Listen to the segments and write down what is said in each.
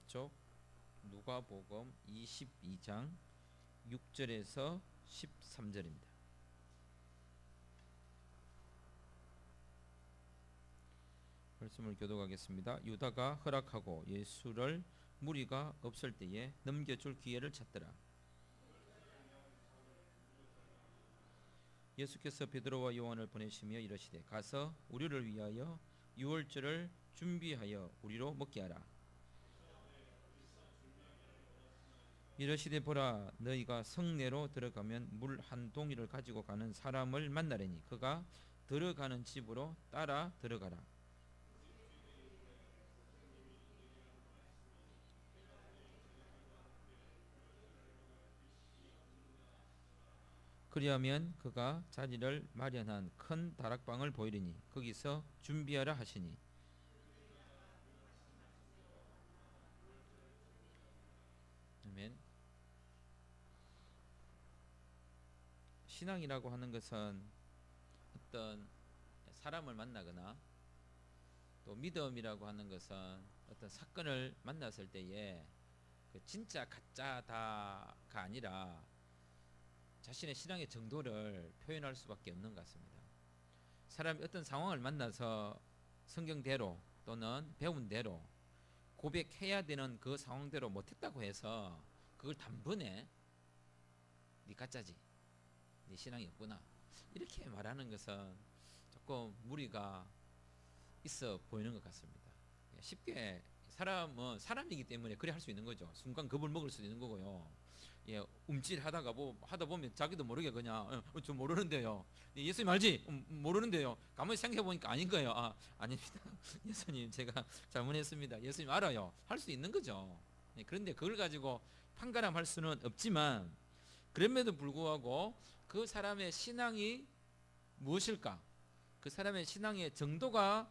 왼쪽 누가복음 22장 6절에서 13절입니다. 말씀을 교독하겠습니다. 유다가 허락하고 예수를 무리가 없을 때에 넘겨줄 기회를 찾더라. 예수께서 베드로와 요한을 보내시며 이르시되 가서 우리를 위하여 유월절을 준비하여 우리로 먹게 하라. 이르시되 보라, 너희가 성내로 들어가면 물 한 동이를 가지고 가는 사람을 만나려니 그가 들어가는 집으로 따라 들어가라. 그리하면 그가 자리를 마련한 큰 다락방을 보이리니 거기서 준비하라 하시니, 아멘. 신앙이라고 하는 것은 어떤 사람을 만나거나 또 믿음이라고 하는 것은 어떤 사건을 만났을 때에 그 진짜 가짜다가 아니라 자신의 신앙의 정도를 표현할 수밖에 없는 것 같습니다. 사람이 어떤 상황을 만나서 성경대로 또는 배운 대로 고백해야 되는 그 상황대로 못했다고 해서 그걸 단번에 네 가짜지, 네 신앙이 없구나, 이렇게 말하는 것은 조금 무리가 있어 보이는 것 같습니다. 쉽게 사람은 사람이기 때문에 그래 할 수 있는 거죠. 순간 겁을 먹을 수 있는 거고요. 움찔하다가 뭐 하다 보면 자기도 모르게 그냥 저 모르는데요. 예수님 알지? 모르는데요. 가만히 생각해 보니까 아닌 거예요. 아닙니다. 예수님 제가 잘못했습니다. 예수님 알아요. 할 수 있는 거죠. 그런데 그걸 가지고 판가름할 수는 없지만, 그럼에도 불구하고 그 사람의 신앙이 무엇일까? 그 사람의 신앙의 정도가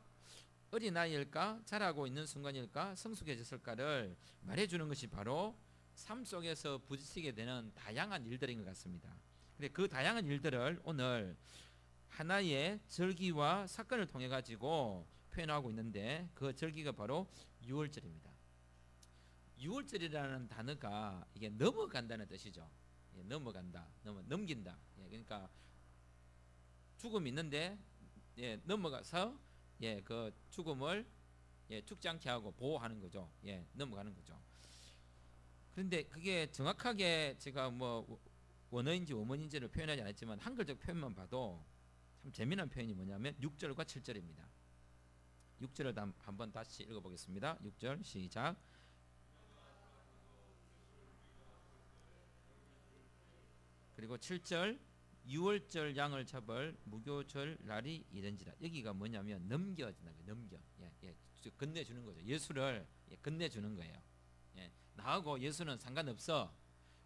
어린아이일까? 자라고 있는 순간일까? 성숙해졌을까를 말해주는 것이 바로 삶 속에서 부딪히게 되는 다양한 일들인 것 같습니다. 근데 그 다양한 일들을 오늘 하나의 절기와 사건을 통해 가지고 표현하고 있는데, 그 절기가 바로 유월절입니다. 유월절이라는 단어가 이게 넘어간다는 뜻이죠. 넘어간다, 넘긴다. 그러니까 죽음이 있는데 넘어가서 그 죽음을 죽지 않게 하고 보호하는 거죠. 넘어가는 거죠. 그런데 그게 정확하게 제가 뭐 원어인지 원문인지를 표현하지 않았지만 한글적 표현만 봐도 참 재미난 표현이 뭐냐면 6절과 7절입니다. 6절을 한번 다시 읽어보겠습니다. 6절 시작. 그리고 7절, 6월절 양을 잡을 무교절 날이 이른지라. 여기가 뭐냐면 넘겨진다. 넘겨. 건네주는 거죠. 예수를 건네주는 거예요. 나하고 예수는 상관없어.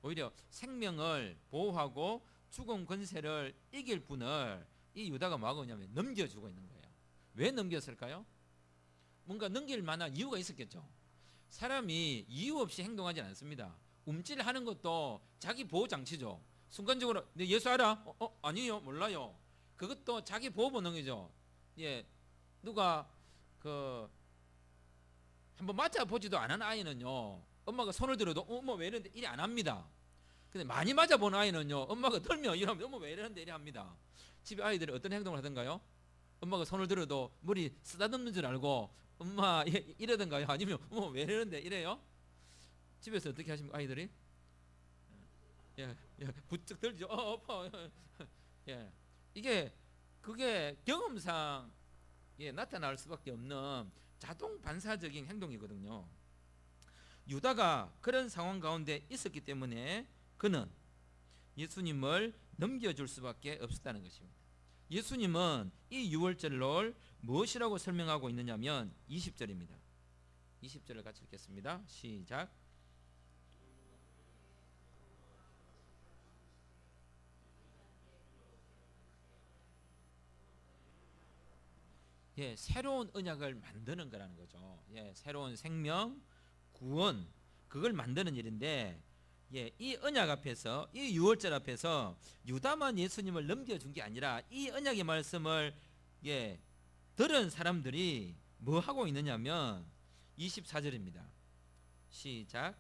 오히려 생명을 보호하고 죽음 권세를 이길 분을 이 유다가 뭐하고 있냐면 넘겨주고 있는 거예요. 왜 넘겼을까요? 뭔가 넘길 만한 이유가 있었겠죠. 사람이 이유 없이 행동하지 않습니다. 움찔하는 것도 자기 보호 장치죠. 순간적으로 네 예수 알아? 아니요, 몰라요. 그것도 자기 보호 본능이죠. 누가 한번 맞아 보지도 않은 아이는요, 엄마가 손을 들어도 엄마 왜 이러는데 이래 안 합니다. 근데 많이 맞아 본 아이는요, 엄마가 들면 이러면 엄마 왜 이러는데 이래 합니다. 집에 아이들이 어떤 행동을 하던가요? 엄마가 손을 들어도 머리 쓰다듬는 줄 알고 엄마 이러던가요? 아니면 엄마 왜 이러는데 이래요? 집에서 어떻게 하십니까 아이들이? 부쩍 들죠. 아파. 그게 경험상 나타날 수밖에 없는 자동 반사적인 행동이거든요. 유다가 그런 상황 가운데 있었기 때문에 그는 예수님을 넘겨줄 수밖에 없었다는 것입니다. 예수님은 이 유월절을 무엇이라고 설명하고 있느냐면 20절입니다. 20절을 같이 읽겠습니다. 시작. 새로운 언약을 만드는 거라는 거죠. 새로운 생명, 구원, 그걸 만드는 일인데, 이 언약 앞에서, 이 유월절 앞에서 유다만 예수님을 넘겨준 게 아니라 이 언약의 말씀을 들은 사람들이 뭐 하고 있느냐면 24절입니다. 시작.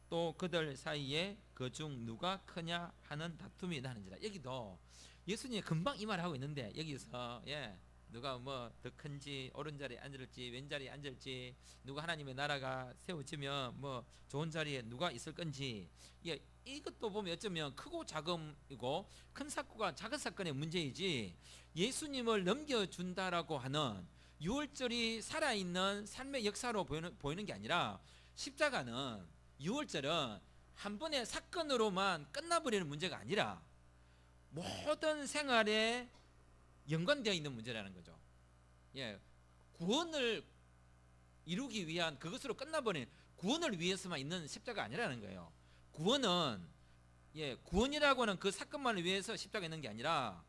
또 그들 사이에 그 중 누가 크냐 하는 다툼이 나는지라. 여기도 예수님이 금방 이 말을 하고 있는데 여기서 누가 뭐 더 큰지, 오른자리에 앉을지 왼자리에 앉을지, 누가 하나님의 나라가 세워지면 뭐 좋은 자리에 누가 있을 건지, 이것도 보면 어쩌면 크고 작음이고 큰 사건과 작은 사건의 문제이지, 예수님을 넘겨준다라고 하는 유월절이 살아있는 삶의 역사로 보이는 게 아니라, 십자가는 유월절은 한 번의 사건으로만 끝나버리는 문제가 아니라 모든 생활에 연관되어 있는 문제라는 거죠. 구원을 이루기 위한 그것으로 끝나버린, 구원을 위해서만 있는 십자가 아니라는 거예요. 구원은 구원이라고 하는 그 사건만을 위해서 십자가 있는 게 아니라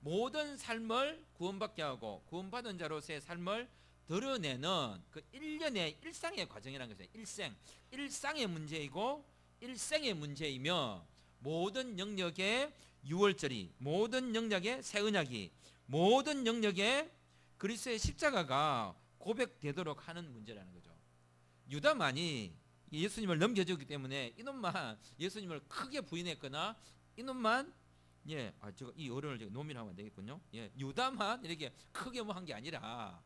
모든 삶을 구원받게 하고 구원받은 자로서의 삶을 드러내는 그 일련의 일상의 과정이라는 거죠. 일상의 문제이고 일생의 문제이며, 모든 영역의 유월절이, 모든 영역의 새 언약이, 모든 영역의 그리스도의 십자가가 고백되도록 하는 문제라는 거죠. 유다만이 예수님을 넘겨주기 때문에 이놈만 예수님을 크게 부인했거나, 이놈만 제가 이 어른을 제가 노미하면 안 되겠군요. 유다만 이렇게 크게 뭐 한 게 아니라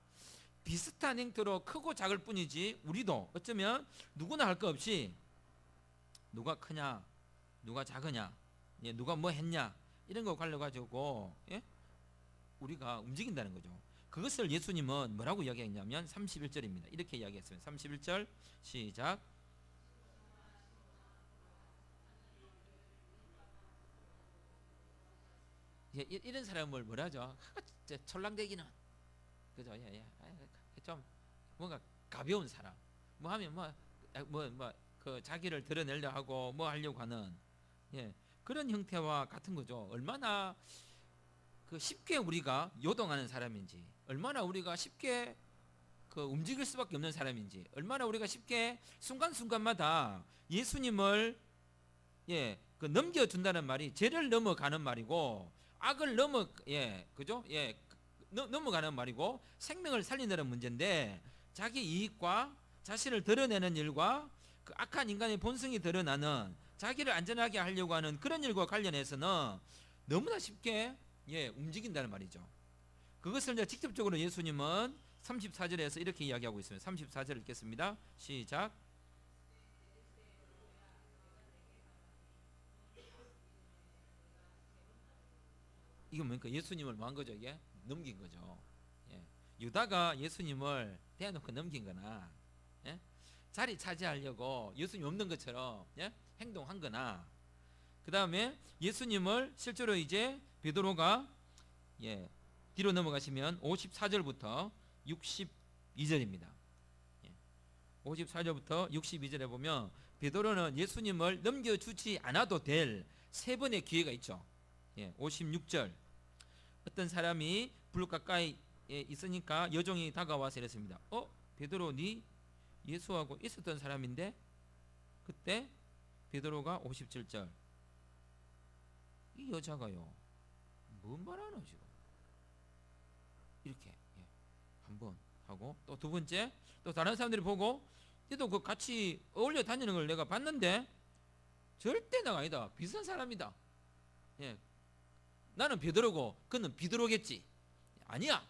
비슷한 행태로 크고 작을 뿐이지, 우리도 어쩌면 누구나 할 거 없이 누가 크냐, 누가 작으냐, 누가 뭐 했냐, 이런 거 관련 가지고 우리가 움직인다는 거죠. 그것을 예수님은 뭐라고 이야기했냐면 31절입니다. 이렇게 이야기했습니다. 31절 시작. 이런 사람을 뭐라 하죠? 철랑대기는, 그죠? 좀 뭔가 가벼운 사람, 뭐 하면 그 자기를 드러내려 하고 뭐 하려고 하는 그런 형태와 같은 거죠. 얼마나 그 쉽게 우리가 요동하는 사람인지, 얼마나 우리가 쉽게 그 움직일 수밖에 없는 사람인지, 얼마나 우리가 쉽게 순간순간마다 예수님을 그 넘겨준다는 말이 죄를 넘어가는 말이고, 악을 넘어가는 말이고, 생명을 살린다는 문제인데, 자기 이익과 자신을 드러내는 일과 그 악한 인간의 본성이 드러나는, 자기를 안전하게 하려고 하는 그런 일과 관련해서는 너무나 쉽게 움직인다는 말이죠. 그것을 이제 직접적으로 예수님은 34절에서 이렇게 이야기하고 있습니다. 34절 읽겠습니다. 시작. 이건 뭡니까? 예수님을 뭐 한 거죠? 이게 넘긴 거죠. 유다가 예수님을 대놓고 넘긴 거나, 자리 차지하려고 예수님 없는 것처럼 행동한 거나, 그 다음에 예수님을 실제로 이제 베드로가 뒤로 넘어가시면 54절부터 62절입니다. 54절부터 62절에 보면 베드로는 예수님을 넘겨주지 않아도 될 세 번의 기회가 있죠. 56절, 어떤 사람이 불 가까이 있으니까 여종이 다가와서 이랬습니다. 베드로, 네 예수하고 있었던 사람인데? 그때 베드로가 57절, 이 여자가요 뭔 말하노 지금, 이렇게 한번 하고, 또 두 번째, 또 다른 사람들이 보고, 얘도 그 같이 어울려 다니는 걸 내가 봤는데 절대 내가 아니다, 비슷한 사람이다. 나는 베드로고 그는 비드로겠지. 아니야.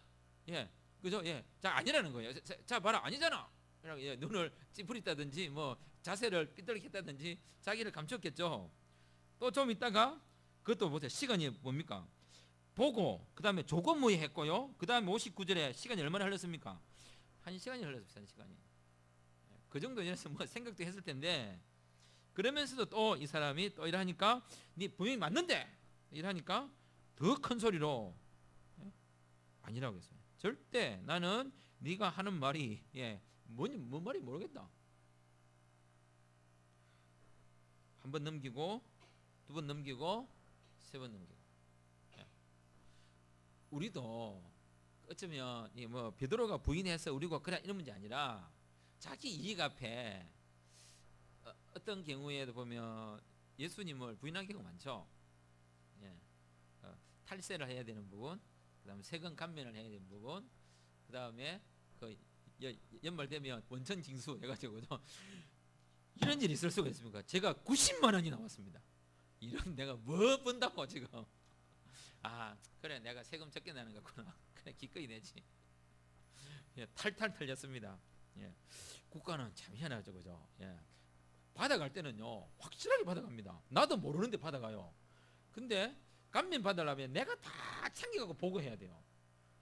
그죠? 자, 아니라는 거예요. 자, 봐라, 아니잖아. 눈을 찌푸렸다든지 뭐 자세를 삐뚤게 했다든지 자기를 감췄겠죠. 또 좀 있다가 그것도 보세요. 시간이 뭡니까? 보고 그 다음에 조건무에 했고요. 그 다음에 59절에 시간이 얼마나 흘렀습니까? 1시간이 흘렀습니다. 1시간이. 그 정도 이래서 뭐 생각도 했을 텐데, 그러면서도 또 이 사람이 또 이러니까, 네 분명히 맞는데 이러니까 더 큰 소리로 아니라고 했어요. 절대 나는 네가 하는 말이 뭔 말이 모르겠다. 한 번 넘기고, 두 번 넘기고, 세 번 넘기고. 우리도 어쩌면 뭐 베드로가 부인해서 우리가 그래 이런 문제 아니라, 자기 이익 앞에 어떤 경우에도 보면 예수님을 부인한 경우가 많죠. 탈세를 해야 되는 부분, 그 다음에 세금 감면을 해야 되는 부분, 그 다음에 그 연말 되면 원천 징수 해가지고 이런 일이 있을 수가 있습니까? 제가 90만 원이 나왔습니다. 이런 내가 뭐 번다고 지금. 아 그래 내가 세금 적게 내는 거구나. 그래 기꺼이 내지. 예, 탈탈 털렸습니다. 예, 국가는 참 희한하죠, 그죠? 예, 받아갈 때는요 확실하게 받아갑니다. 나도 모르는데 받아가요. 근데 감면 받으려면 내가 다 챙겨가고 보고해야 돼요.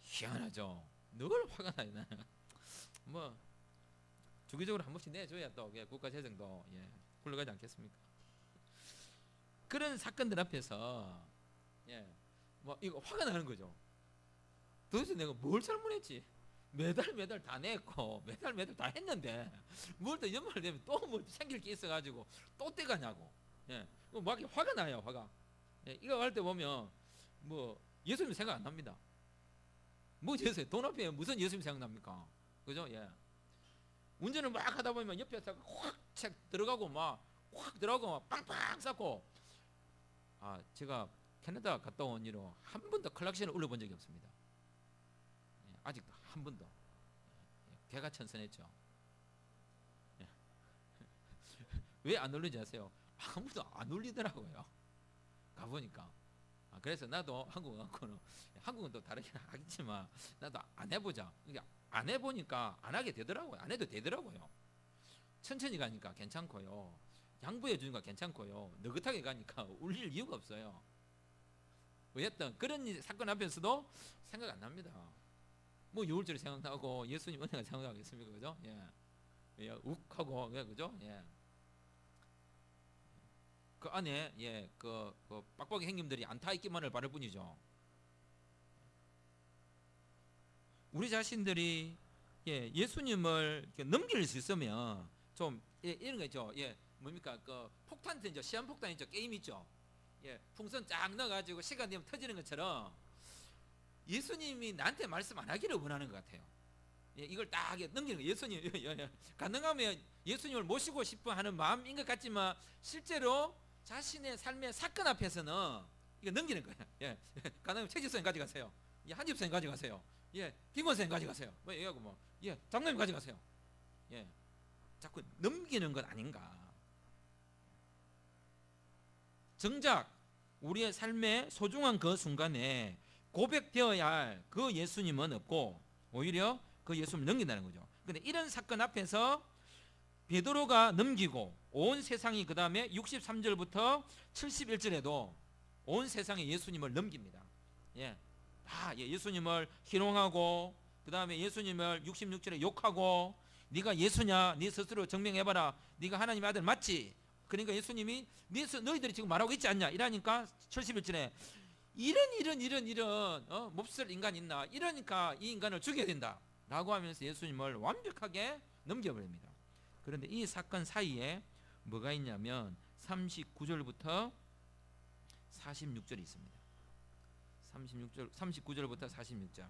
희한하죠. 늘 화가 나요 나는. 뭐 주기적으로 한 번씩 내줘야 또 국가 재정도 굴러가지 않겠습니까? 그런 사건들 앞에서 뭐 이거 화가 나는 거죠. 도대체 내가 뭘 잘못했지? 매달 다 냈고 매달 다 했는데 뭘 또 연말 되면 또 뭐 생길 게 있어가지고 또 떼가냐고. 막 화가 나요, 화가. 이거 할 때 보면 뭐 예수님 생각 안 납니다. 뭐 예수 돈 앞에 무슨 예수님 생각납니까? 그죠? 운전을 막 하다 보면 옆에서 확 들어가고 막 확 들어가고 막 빵빵 쌌고. 아 제가 캐나다 갔다 온 이로 한 번도 클락션을 울려본 적이 없습니다. 아직도 한 번도. 개가천선했죠. 왜 안 울리지 아세요? 아무도 안 울리더라고요. 가보니까. 그래서 나도 한국은 또 다르긴 하겠지만 나도 안 해보자. 그러니까 안 해보니까 안 하게 되더라고요. 안 해도 되더라고요. 천천히 가니까 괜찮고요. 양보해 주니까 괜찮고요. 느긋하게 가니까 울릴 이유가 없어요. 어쨌든 그런 사건 앞에서도 생각 안 납니다. 뭐 유월절이 생각나고 예수님 은혜가 생각나겠습니까, 그죠? 욱하고 그죠? 그 안에 그 빡빡이 형님들이 안 타 있기만을 바랄 뿐이죠. 우리 자신들이 예수님을 넘길 수 있으면 좀 이런 거 있죠. 뭡니까 그 폭탄 있죠. 시한폭탄 있죠. 게임 있죠. 풍선 쫙 넣어가지고 시간 되면 터지는 것처럼 예수님이 나한테 말씀 안 하기를 원하는 것 같아요. 이걸 딱 넘기는 거예요. 예수님 가능하면 예수님을 모시고 싶어 하는 마음인 것 같지만 실제로 자신의 삶의 사건 앞에서는 이거 넘기는 거예요. 가능하면 최지선 가져가세요. 한집선 가져가세요. 김원선 가져가세요. 뭐 얘기하고 뭐 장로님 가져가세요. 자꾸 넘기는 것 아닌가. 정작 우리의 삶의 소중한 그 순간에 고백되어야 할 그 예수님은 없고 오히려 그 예수님을 넘긴다는 거죠. 근데 이런 사건 앞에서 베드로가 넘기고 온 세상이 그 다음에 63절부터 71절에도 온 세상에 예수님을 넘깁니다. 다 예수님을 희롱하고 그 다음에 예수님을 66절에 욕하고 네가 예수냐? 네 스스로 증명해봐라. 네가 하나님의 아들 맞지? 그러니까 예수님이 너희들이 지금 말하고 있지 않냐? 이러니까 71절에 이런 몹쓸 인간 있나? 이러니까 이 인간을 죽여야 된다 라고 하면서 예수님을 완벽하게 넘겨버립니다. 그런데 이 사건 사이에 뭐가 있냐면 39절부터 46절이 있습니다. 39절부터 46절.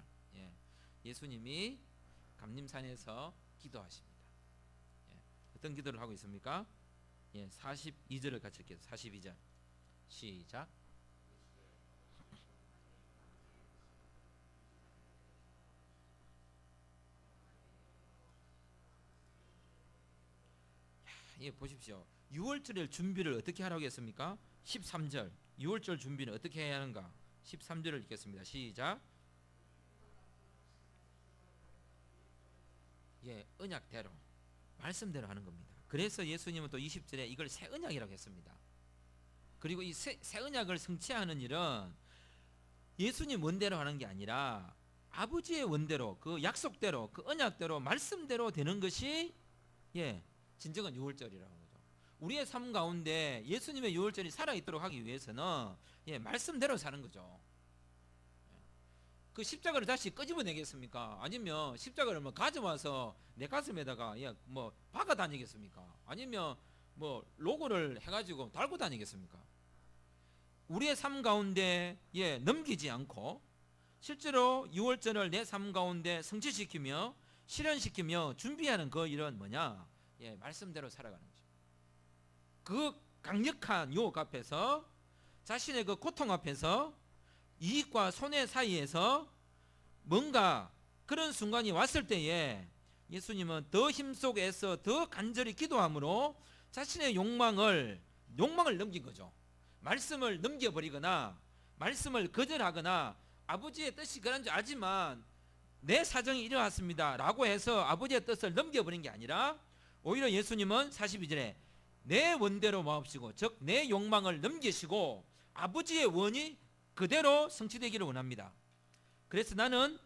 예수님이 감림산에서 기도하십니다. 어떤 기도를 하고 있습니까? 42절을 같이 읽게요. 42절 시작. 보십시오. 6월절의 준비를 어떻게 하라고 했습니까? 13절 6월절 준비는 어떻게 해야 하는가? 13절을 읽겠습니다. 시작. 언약대로 말씀대로 하는 겁니다. 그래서 예수님은 또 20절에 이걸 새 언약이라고 했습니다. 그리고 이 새 언약을 성취하는 일은 예수님 원대로 하는 게 아니라 아버지의 원대로 그 약속대로 그 언약대로 말씀대로 되는 것이 진정한 유월절이라는 거죠. 우리의 삶 가운데 예수님의 유월절이 살아있도록 하기 위해서는 말씀대로 사는 거죠. 그 십자가를 다시 끄집어내겠습니까? 아니면 십자가를 뭐 가져와서 내 가슴에다가 뭐 박아 다니겠습니까? 아니면 뭐 로고를 해가지고 달고 다니겠습니까? 우리의 삶 가운데 넘기지 않고 실제로 유월절을 내 삶 가운데 성취시키며 실현시키며 준비하는 그 일은 뭐냐? 말씀대로 살아가는 거죠. 그 강력한 유혹 앞에서 자신의 그 고통 앞에서 이익과 손해 사이에서 뭔가 그런 순간이 왔을 때에 예수님은 더 힘속에서 더 간절히 기도함으로 자신의 욕망을 넘긴 거죠. 말씀을 넘겨버리거나 말씀을 거절하거나 아버지의 뜻이 그런 줄 알지만 내 사정이 이러했습니다 라고 해서 아버지의 뜻을 넘겨버린 게 아니라 오히려 예수님은 42절에 내 원대로 마옵시고 즉 내 욕망을 넘기시고 아버지의 원이 그대로 성취되기를 원합니다. 그래서 나는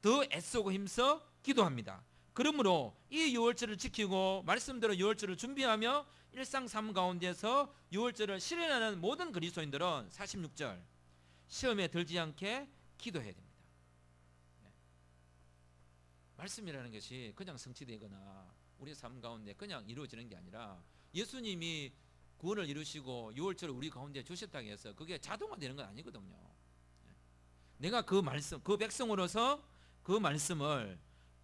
더 애쓰고 힘써 기도합니다. 그러므로 이 유월절을 지키고 말씀대로 유월절을 준비하며 일상 삶 가운데서 유월절을 실현하는 모든 그리스도인들은 46절 시험에 들지 않게 기도해야 됩니다. 말씀이라는 것이 그냥 성취되거나 우리 삶 가운데 그냥 이루어지는 게 아니라 예수님이 구원을 이루시고 유월절을 우리 가운데 주셨다고 해서 그게 자동화되는 건 아니거든요. 내가 그 말씀, 그 백성으로서 그 말씀을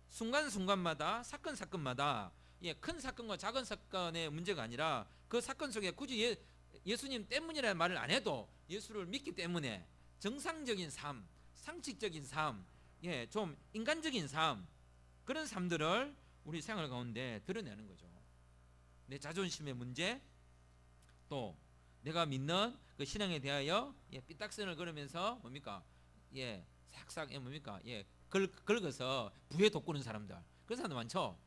순간순간마다 사건마다 큰 사건과 작은 사건의 문제가 아니라 그 사건 속에 굳이 예수님 때문이라는 말을 안 해도 예수를 믿기 때문에 정상적인 삶, 상식적인 삶, 좀 인간적인 삶, 그런 삶들을 우리 생활 가운데 드러내는 거죠. 내 자존심의 문제, 또 내가 믿는 그 신앙에 대하여 삐딱선을 걸으면서 뭡니까? 싹싹 뭡니까? 긁어서 부에 돋구는 사람들, 그런 사람들 많죠.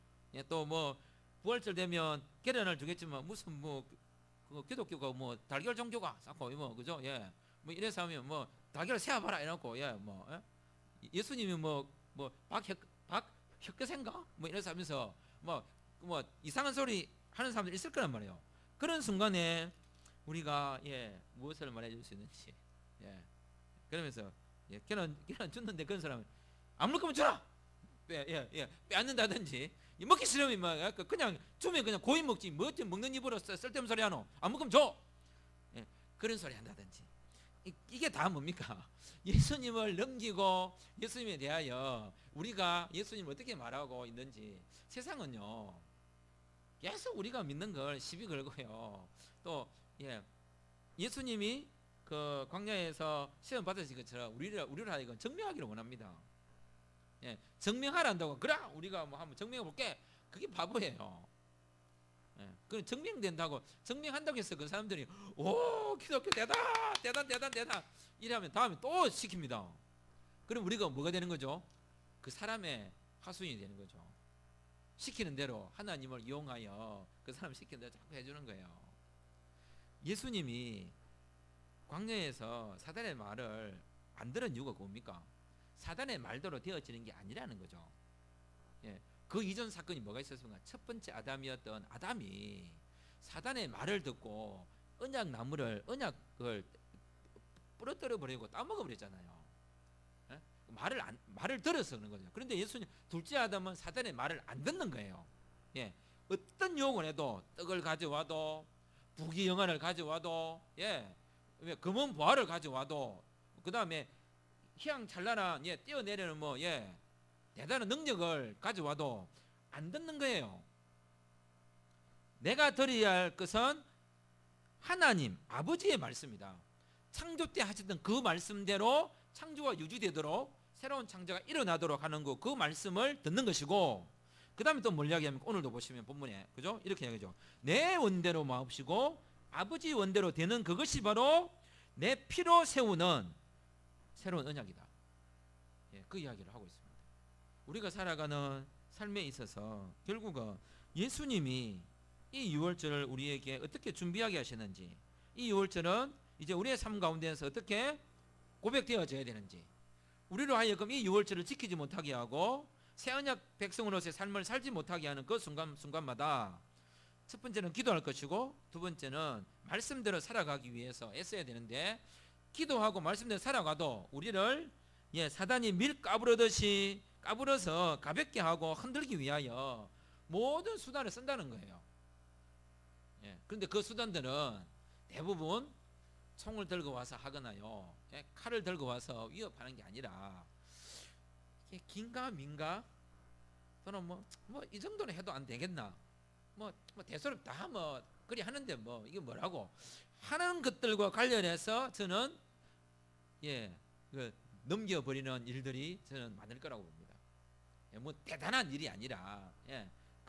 또 뭐 부활절 되면 계란을 주겠지만 무슨 뭐 그 기독교가 뭐 달걀 종교가 쌓고 뭐 그죠? 뭐 이래서 하면 뭐 달걀을 세어봐라 이러고 예수님이 뭐 박혁거생가 뭐 이래서 하면서 뭐 이상한 소리 하는 사람들 있을 거란 말이에요. 그런 순간에 우리가 무엇을 말해줄 수 있는지 그러면서 계란 줬는데 그런 사람은 안 먹으면 주라 빼앗는다든지 먹기 싫으면 막 그냥 주면 그냥 고이 먹지 뭐 먹는 입으로 쓸데없는 소리 하노 안 먹으면 줘 그런 소리 한다든지 이게 다 뭡니까? 예수님을 넘기고 예수님에 대하여 우리가 예수님을 어떻게 말하고 있는지 세상은요 계속 우리가 믿는 걸 시비 걸고요. 또 예수님이 그 광야에서 시험 받으신 것처럼 우리를 하여금 증명하기를 원합니다. 증명하란다고 그래 우리가 뭐 한번 증명해 볼게 그게 바보예요. 그 증명된다고 증명한다고 해서 그 사람들이 오 기독교 대단 이러면 다음에 또 시킵니다. 그럼 우리가 뭐가 되는 거죠? 그 사람의 하수인이 되는 거죠. 시키는 대로 하나님을 이용하여 그 사람 시키는 대로 자꾸 해주는 거예요. 예수님이 광야에서 사단의 말을 안 들은 이유가 뭡니까? 사단의 말대로 되어지는 게 아니라는 거죠. 그 이전 사건이 뭐가 있었습니까? 첫 번째 아담이었던 아담이 사단의 말을 듣고 언약을 부러뜨려 버리고 따먹어 버렸잖아요. 말을 들어서 그런 거죠. 그런데 예수님 둘째 아담은 사단의 말을 안 듣는 거예요. 어떤 유혹을 해도 떡을 가져와도 부귀영화를 가져와도 금은 보화를 가져와도 그 다음에 희양찬란한 뛰어내리는 대단한 능력을 가져와도 안 듣는 거예요. 내가 드려야 할 것은 하나님 아버지의 말씀이다. 창조 때 하셨던 그 말씀대로 창조가 유지되도록 새로운 창조가 일어나도록 하는 그 말씀을 듣는 것이고, 그 다음에 또 뭘 이야기하면 오늘도 보시면 본문에 그죠? 이렇게 이야기하죠. 내 원대로 마옵시고 아버지 원대로 되는 그것이 바로 내 피로 세우는 새로운 언약이다. 그 이야기를 하고 있습니다. 우리가 살아가는 삶에 있어서 결국은 예수님이 이 유월절을 우리에게 어떻게 준비하게 하시는지, 이 유월절은 이제 우리의 삶 가운데에서 어떻게 고백되어져야 되는지, 우리로 하여금 이 유월절을 지키지 못하게 하고 새 언약 백성으로서의 삶을 살지 못하게 하는 그 순간마다 첫 번째는 기도할 것이고 두 번째는 말씀대로 살아가기 위해서 애써야 되는데, 기도하고 말씀대로 살아가도 우리를 사단이 밀 까부르듯이 까불어서 가볍게 하고 흔들기 위하여 모든 수단을 쓴다는 거예요. 그런데 그 수단들은 대부분 총을 들고 와서 하거나요, 칼을 들고 와서 위협하는 게 아니라 이게 긴가 민가 또는 뭐 이 정도는 해도 안 되겠나, 뭐 대수롭다 그리 하는데 이게 뭐라고 하는 것들과 관련해서 저는 넘겨버리는 일들이 저는 많을 거라고 봅니다. 뭐 대단한 일이 아니라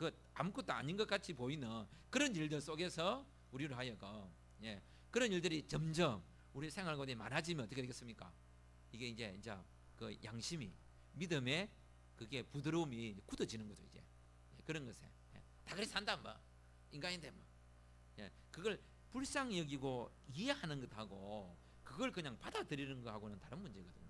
그 아무것도 아닌 것 같이 보이는 그런 일들 속에서 우리로 하여금 그런 일들이 점점 우리 생활 가운데 많아지면 어떻게 되겠습니까? 이게 이제 그 양심이 믿음의 그게 부드러움이 굳어지는 거죠. 이제 그런 것에 다 그렇게 산다 뭐 인간인데 뭐 그걸 불쌍히 여기고 이해하는 것하고 그걸 그냥 받아들이는 것하고는 다른 문제거든요.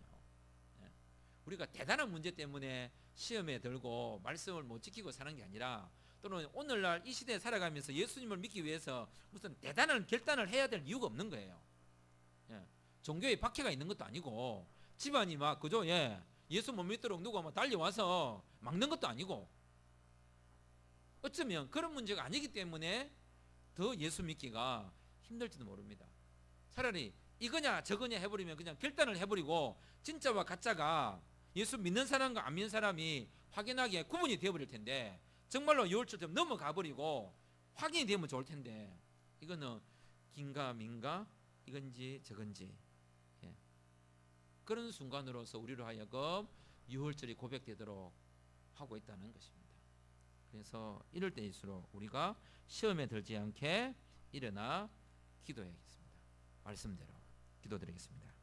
우리가 대단한 문제 때문에 시험에 들고 말씀을 못 지키고 사는 게 아니라 또는 오늘날 이 시대에 살아가면서 예수님을 믿기 위해서 무슨 대단한 결단을 해야 될 이유가 없는 거예요. 종교에 박해가 있는 것도 아니고 집안이 막 그죠? 예수 못 믿도록 누가 막 달려와서 막는 것도 아니고 어쩌면 그런 문제가 아니기 때문에 더 예수 믿기가 힘들지도 모릅니다. 차라리 이거냐 저거냐 해버리면 그냥 결단을 해버리고 진짜와 가짜가 예수 믿는 사람과 안 믿는 사람이 확연하게 구분이 되어버릴 텐데 정말로 유월절처럼 넘어가 버리고 확인이 되면 좋을 텐데 이거는 긴가 민가 이건지 저건지 그런 순간으로서 우리로 하여금 유월절이 고백되도록 하고 있다는 것입니다. 그래서 이럴 때일수록 우리가 시험에 들지 않게 일어나 기도해야겠습니다. 말씀대로 기도드리겠습니다.